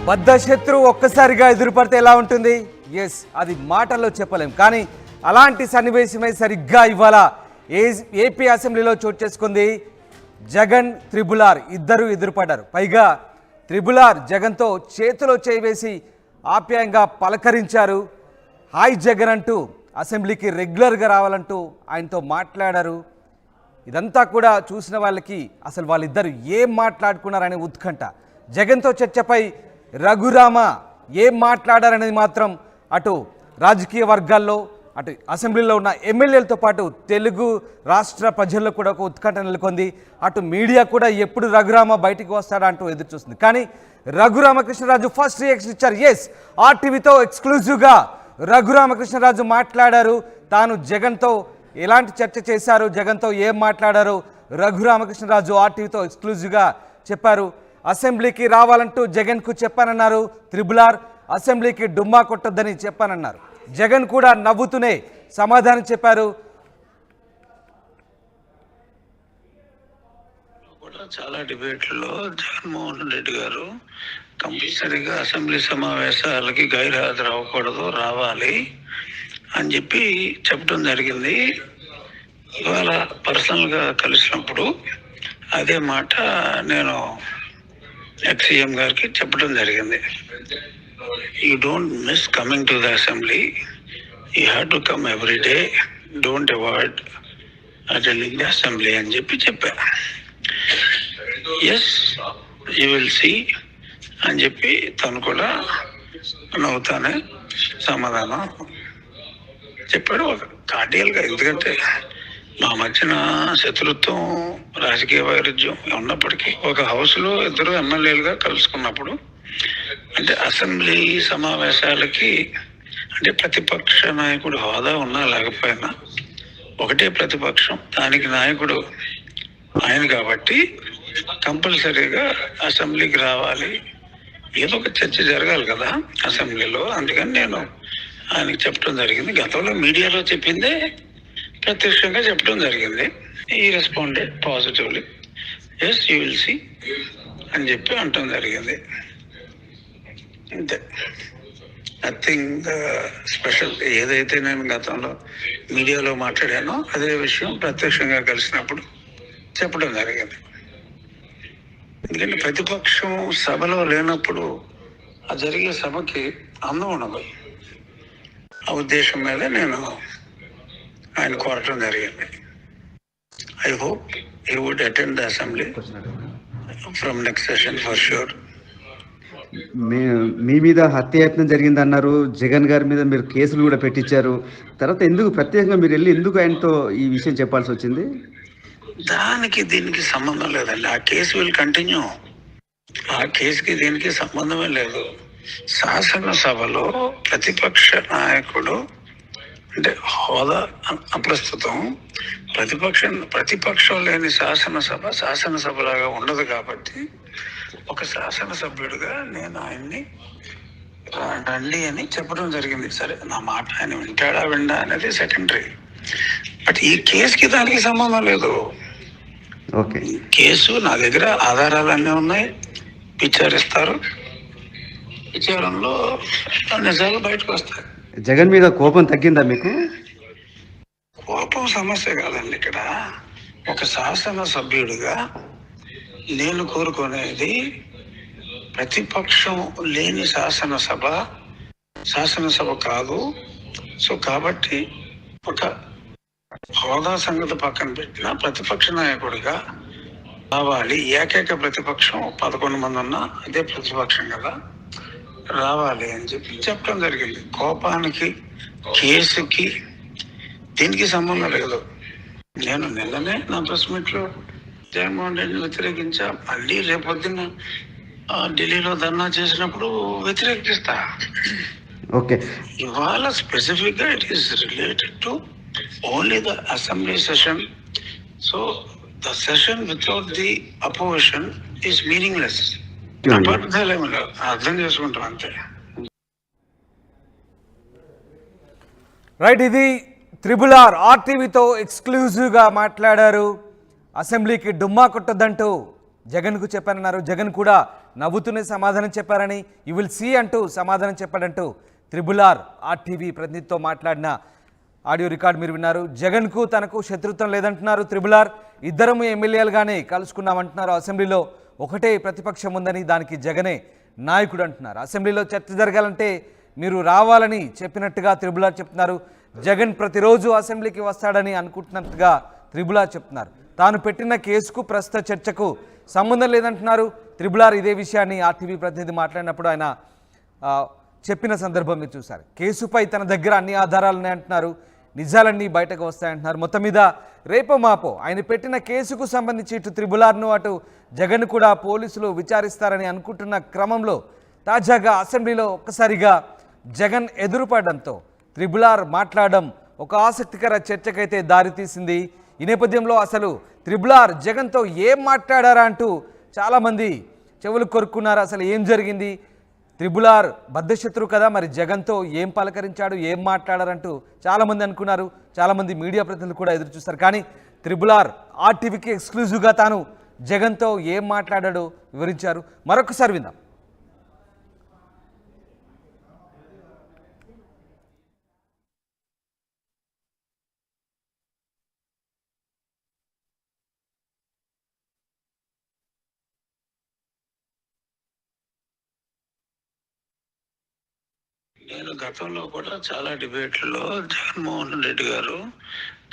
బద్ధ శత్రువు ఒక్కసారిగా ఎదురుపడితే ఎలా ఉంటుంది? ఎస్, అది మాటల్లో చెప్పలేం. కానీ అలాంటి సన్నివేశమే సరిగ్గా ఇవాళ ఏపీ అసెంబ్లీలో చోటు చేసుకుంది. జగన్ త్రిబుల్ ఆర్ ఇద్దరు ఎదురుపడ్డారు. పైగా త్రిబుల్ ఆర్ జగన్తో చేతిలో చేయివేసి ఆప్యాయంగా పలకరించారు. హాయ్ జగన్ అంటూ అసెంబ్లీకి రెగ్యులర్గా రావాలంటూ ఆయనతో మాట్లాడారు. ఇదంతా కూడా చూసిన వాళ్ళకి అసలు వాళ్ళిద్దరు ఏం మాట్లాడుకున్నారనే ఉత్కంఠ. జగన్తో చర్చపై రఘురామ ఏం మాట్లాడారనేది మాత్రం అటు రాజకీయ వర్గాల్లో అటు అసెంబ్లీలో ఉన్న ఎమ్మెల్యేలతో పాటు తెలుగు రాష్ట్ర ప్రజల్లో కూడా ఒక ఉత్కంఠ నెలకొంది. అటు మీడియా కూడా ఎప్పుడు రఘురామ బయటికి వస్తాడా అంటూ ఎదురు చూస్తుంది. కానీ రఘురామకృష్ణరాజు ఫస్ట్ రియాక్షన్ ఇచ్చారు. ఎస్, ఆర్టీవీతో ఎక్స్క్లూజివ్గా రఘురామకృష్ణరాజు మాట్లాడారు. తాను జగన్తో ఎలాంటి చర్చ చేశారు, జగన్తో ఏం మాట్లాడారు రఘురామకృష్ణరాజు ఆర్టీవీతో ఎక్స్క్లూజివ్గా చెప్పారు. అసెంబ్లీకి రావాలంటూ జగన్కు చెప్పానన్నారు త్రిబుల్ ఆర్. అసెంబ్లీకి డుమ్మా కొట్టొద్దని చెప్పానన్నారు. జగన్ కూడా నవ్వుతూనే సమాధానం చెప్పారు. చాలా డిబేట్లలో జగన్మోహన్ రెడ్డి గారు కంపల్సరీగా అసెంబ్లీ సమావేశాలకి గైర్హాజరు అవ్వకూడదు, రావాలి అని చెప్పి చెప్పడం జరిగింది. ఇవాళ పర్సనల్గా కలిసినప్పుడు అదే మాట నేను ఎక్స్-సీఎం గారికి చెప్పడం జరిగింది. You don't miss coming to the assembly, you have to come every day, don't avoid attending the assembly అని చెప్పా. ఎస్, యూ విల్ సీ అని చెప్పి తను కూడా నవ్వుతానే సమాధానం చెప్పాడు. ఒక కార్డియల్గా, ఎందుకంటే మా మధ్యన శత్రుత్వం, రాజకీయ వైరుధ్యం ఉన్నప్పటికీ ఒక హౌస్లో ఇద్దరు ఎమ్మెల్యేలుగా కలుసుకున్నప్పుడు, అంటే అసెంబ్లీ సమావేశాలకి అంటే ప్రతిపక్ష నాయకుడు హోదా ఉన్నా లేకపోయినా ఒకటే ప్రతిపక్షం, దానికి నాయకుడు ఆయన కాబట్టి కంపల్సరీగా అసెంబ్లీకి రావాలి, ఏదో ఒక చర్చ జరగాలి కదా అసెంబ్లీలో. అందుకని నేను ఆయనకి చెప్పడం జరిగింది. గతంలో మీడియాలో చెప్పిందే ప్రత్యక్షంగా చెప్పడం జరిగింది. ఈ responded positively, yes you will see అని చెప్పి అంటం జరిగింది. అంతే, నథింగ్ స్పెషల్. ఏదైతే నేను గతంలో మీడియాలో మాట్లాడానో అదే విషయం ప్రత్యక్షంగా కలిసినప్పుడు చెప్పడం జరిగింది. ఎందుకంటే ప్రతిపక్షం సభలో లేనప్పుడు ఆ జరిగే సభకి అందం ఉండదు. ఆ ఉద్దేశం మీద నేను ఆయన కోరటం జరిగింది. I hope he would attend the assembly from next session for sure. మీ మీద హత్యాయత్నం జరిగిందన్నారు. జగన్ గారి మీద మీరు కేసులు కూడా పెట్టించారు. తర్వాత ఎందుకు ప్రత్యేకంగా మీరు వెళ్ళి ఎందుకు ఆయనతో ఈ విషయం చెప్పాల్సి వచ్చింది? దానికి దీనికి సంబంధం లేదండి. ఆ కేసు విల్ కంటిన్యూ. ఆ కేసుకి దీనికి సంబంధమే లేదు. శాసనసభలో ప్రతిపక్ష నాయకుడు అంటే హోదా అప్రస్తుతం, ప్రతిపక్షం లేని శాసనసభలాగా ఉండదు. కాబట్టి ఒక శాసనసభ్యుడిగా నేను ఆయన్ని రండి అని చెప్పడం జరిగింది. సరే, నా మాట ఆయన వింటాడా విండా అనేది సెకండరీ. బట్ ఈ కేసుకి దానికి సంబంధం లేదు. ఓకే, కేసు నా దగ్గర ఆధారాలన్నీ ఉన్నాయి, విచారిస్తారు. విచారంలో నిజాలు బయటకు వస్తాయి. జగన్ మీద కోపం తగ్గిందా మీకు? కోపం సమస్య కాదండి. ఇక్కడ ఒక శాసనసభ్యుడిగా నేను కోరుకునేది ప్రతిపక్షం లేని శాసనసభ కాదు. సో కాబట్టి ఒక హోదా సంగతి పక్కన పెట్టిన ప్రతిపక్ష నాయకుడిగా రావాలి. ఏకైక ప్రతిపక్షం 11 మంది ఉన్నా అదే ప్రతిపక్షం కదా, రావాలి అని చెప్పి చెప్పడం జరిగింది. కోపానికి, కేసుకి దీనికి సంబంధం లేదు. నేను నిన్ననే నా ప్రెస్ మీట్లో జగన్మోహన్ రెడ్డిని వ్యతిరేకించా. మళ్ళీ రేపొద్దున ఢిల్లీలో ధర్నా చేసినప్పుడు వ్యతిరేకిస్తా. ఓకే, ఇవాళ స్పెసిఫిక్ గా it is related to only the assembly session. So the session without the opposition is meaningless. అర్థం చేసుకుంటాం అంతే. రైట్, ఇది త్రిబుల్ ఆర్ ఆర్టీవీతో ఎక్స్క్లూజివ్గా మాట్లాడారు. అసెంబ్లీకి డుమ్మా కొట్టొద్దంటూ జగన్కు చెప్పానన్నారు. జగన్ కూడా నవ్వుతూనే సమాధానం చెప్పారని, యు విల్ సీ అంటూ సమాధానం చెప్పాడంటూ త్రిబుల్ ఆర్ RTV ప్రతినిధితో మాట్లాడిన ఆడియో రికార్డు మీరు విన్నారు. జగన్కు తనకు శత్రుత్వం లేదంటున్నారు త్రిబుల్ ఆర్. ఇద్దరము ఎమ్మెల్యేలుగానే కలుసుకున్నామంటున్నారు. అసెంబ్లీలో ఒకటే ప్రతిపక్షం ఉందని, దానికి జగనే నాయకుడు అంటున్నారు. అసెంబ్లీలో చర్చ జరగాలంటే మీరు రావాలని చెప్పినట్టుగా త్రిబుల్ ఆర్ చెప్తున్నారు. జగన్ ప్రతిరోజు అసెంబ్లీకి వస్తాడని అనుకుంటున్నట్టుగా త్రిబుల్ ఆర్ చెప్తున్నారు. తాను పెట్టిన కేసుకు ప్రస్తుత చర్చకు సంబంధం లేదంటున్నారు త్రిబుల్ ఆర్. ఇదే విషయాన్ని RTV ప్రతినిధి మాట్లాడినప్పుడు ఆయన చెప్పిన సందర్భం మీరు చూశారు. కేసుపై తన దగ్గర అన్ని ఆధారాలు ఉన్నాయంటున్నారు, నిజాలన్నీ బయటకు వస్తాయంటున్నారు. మొత్తం మీద రేపో మాపో ఆయన పెట్టిన కేసుకు సంబంధించి ఇటు త్రిబుల్ ఆర్ను అటు జగన్ కూడా పోలీసులు విచారిస్తారని అనుకుంటున్న క్రమంలో తాజాగా అసెంబ్లీలో ఒక్కసారిగా జగన్ ఎదురుపడడంతో త్రిబుల్ ఆర్ మాట్లాడడం ఒక ఆసక్తికర చర్చకైతే దారితీసింది. ఈ నేపథ్యంలో అసలు త్రిబుల్ ఆర్ జగన్తో ఏం మాట్లాడారా అంటూ చాలామంది చెవులు కొరుక్కున్నారు. అసలు ఏం జరిగింది, త్రిబుల్ ఆర్ బద్ధశత్రువు కదా, మరి జగన్తో ఏం పలకరించాడు, ఏం మాట్లాడారంటూ చాలామంది అనుకున్నారు. చాలామంది మీడియా ప్రతినిధులు కూడా ఎదురు చూస్తారు. కానీ త్రిబుల్ ఆర్ RTVకి ఎక్స్క్లూజివ్గా తాను జగన్తో ఏం మాట్లాడాడో వివరించారు. మరొకసారి విందాం. నేను గతంలో కూడా చాలా డిబేట్లలో జగన్మోహన్ రెడ్డి గారు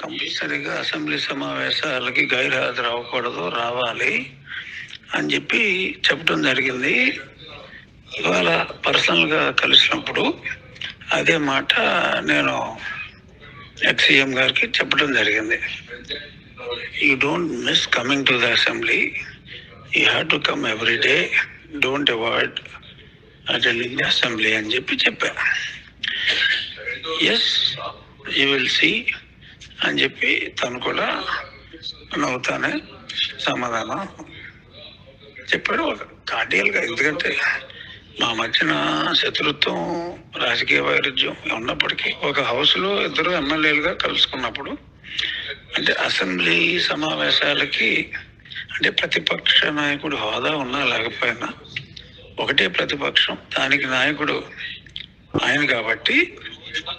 కంపల్సరీగా అసెంబ్లీ సమావేశాలకి గైర్హాజరు అవ్వకూడదు, రావాలి అని చెప్పి చెప్పడం జరిగింది. ఇవాళ పర్సనల్గా కలిసినప్పుడు అదే మాట నేను ex-CM గారికి చెప్పడం జరిగింది. You don't miss coming to the assembly, you have to come every day, don't avoid attending the assembly అని చెప్పా. ఎస్ యూ విల్ సీ అని చెప్పి తను కూడా నవ్వుతానే సమాధానం చెప్పాడు. కార్డియల్గా, ఎందుకంటే మా మధ్యన శత్రుత్వం, రాజకీయ వైరుధ్యం ఉన్నప్పటికీ ఒక హౌస్లో ఇద్దరు ఎమ్మెల్యేలుగా కలుసుకున్నప్పుడు, అంటే అసెంబ్లీ సమావేశాలకి అంటే ప్రతిపక్ష నాయకుడు హోదా ఉన్నా లేకపోయినా ఒకటే ప్రతిపక్షం, దానికి నాయకుడు ఆయన కాబట్టి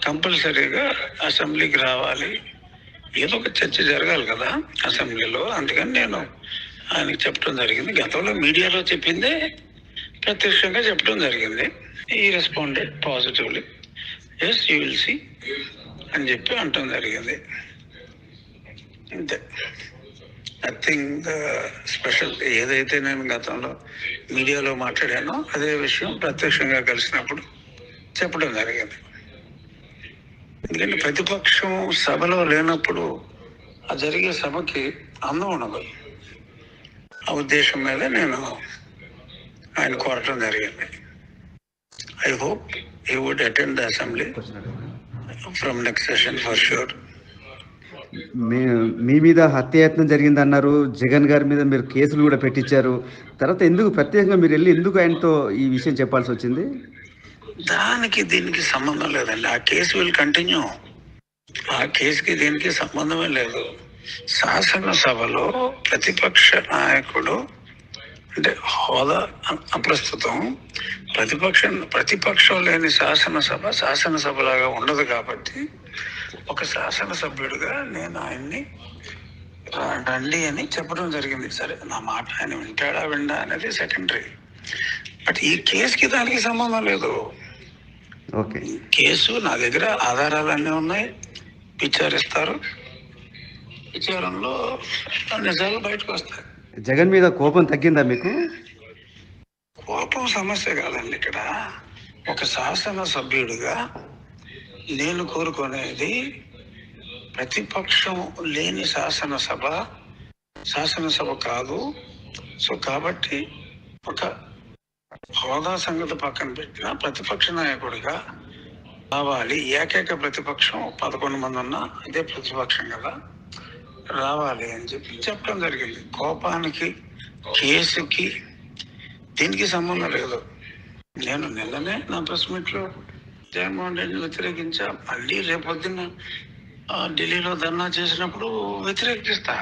కంపల్సరీగా అసెంబ్లీకి రావాలి, ఏదో ఒక చర్చ జరగాలి కదా అసెంబ్లీలో. అందుకని నేను ఆయనకి చెప్పడం జరిగింది. గతంలో మీడియాలో చెప్పిందే ప్రత్యక్షంగా చెప్పడం జరిగింది. ఈ responded positively, yes you will see అని చెప్పి అంటం జరిగింది. అంతే, నథింగ్ స్పెషల్. ఏదైతే నేను గతంలో మీడియాలో మాట్లాడానో అదే విషయం ప్రత్యక్షంగా కలిసినప్పుడు చెప్పడం జరిగింది. ఎందుకంటే ప్రతిపక్షం సభలో లేనప్పుడు ఆ జరిగే సభకి అందం ఉండదు. ఆ ఉద్దేశం మీద నేను ఆయన కోరటం జరిగింది. I hope he would attend the assembly from next session for sure. మీ మీద హత్యాయత్నం జరిగిందన్నారు. జగన్ గారి మీద మీరు కేసులు కూడా పెట్టించారు. తర్వాత ఎందుకు ప్రత్యేకంగా మీరు వెళ్ళి ఎందుకు ఆయనతో ఈ విషయం చెప్పాల్సి వచ్చింది? దానికి దీనికి సంబంధం లేదండి. ఆ కేసు విల్ కంటిన్యూ. ఆ కేసుకి దీనికి సంబంధమే లేదు. శాసనసభలో ప్రతిపక్ష నాయకుడు అంటే హోదా అప్రస్తుతం. ప్రతిపక్షం లేని శాసనసభలాగా ఉండదు కాబట్టి ఒక శాసనసభ్యుడిగా నేను ఆయన్ని రండి అని చెప్పడం జరిగింది. సరే, నా మాట ఆయన వింటాడా విండా అనేది సెకండరీ. బట్ ఈ కేసుకి దానికి సంబంధం లేదు. ఓకే, కేసు నా దగ్గర ఆధారాలన్నీ ఉన్నాయి, విచారిస్తారు. విచారంలో నిజాలు బయటకు వస్తాయి. జగన్ మీద కోపం తగ్గిందా మీకు? కోపం సమస్య కాదండి. ఇక్కడ ఒక శాసనసభ్యుడిగా నేను కోరుకునేది ప్రతిపక్షం లేని శాసనసభ కాదు. సో కాబట్టి ఒక హోదా సంగతి పక్కన పెట్టిన ప్రతిపక్ష నాయకుడిగా రావాలి. ఏకైక ప్రతిపక్షం 11 మంది ఉన్నా అదే ప్రతిపక్షం కదా, రావాలి అని చెప్పి చెప్పడం జరిగింది. కోపానికి, కేసుకి దీనికి సంబంధం లేదు. నేను నిన్ననే నా ప్రెస్ మీట్లో జగన్మోహన్ రెడ్డిని వ్యతిరేకించా. మళ్ళీ రేపొద్దున ఢిల్లీలో ధర్నా చేసినప్పుడు వ్యతిరేకిస్తా.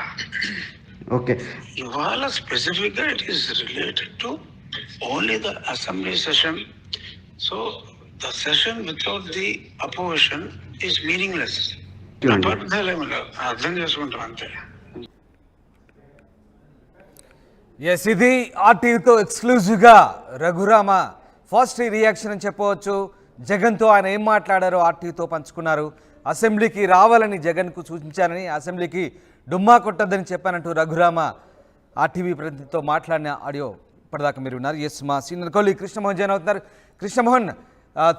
ఓకే, ఇవాళ స్పెసిఫిక్ గా it is related to only the assembly session. So the session without the opposition is meaningless. అబద్ధాలేమి లేవు, అర్థం చేసుకుంటాం అంతే. ఎస్, ఇది ఆర్టీవీతో ఎక్స్క్లూజివ్గా రఘురామ ఫస్ట్ రియాక్షన్ అని చెప్పవచ్చు. జగన్తో ఆయన ఏం మాట్లాడారో ఆర్టీవీతో పంచుకున్నారు. అసెంబ్లీకి రావాలని జగన్కు సూచించానని, అసెంబ్లీకి డుమ్మా కొట్టద్దని చెప్పానంటూ రఘురామ ఆర్టీవీ ప్రతినిధితో మాట్లాడిన ఆడియో ఇప్పటిదాకా మీరు ఉన్నారు. ఎస్, మా సీనియర్ కోలి కృష్ణమోహన్ జాయిన్ అవుతున్నారు. కృష్ణమోహన్,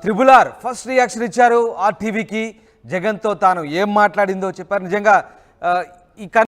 త్రిబులార్ ఫస్ట్ రియాక్షన్ ఇచ్చారు ఆర్టీవీకి. జగన్తో తాను ఏం మాట్లాడిందో చెప్పారు. నిజంగా ఈ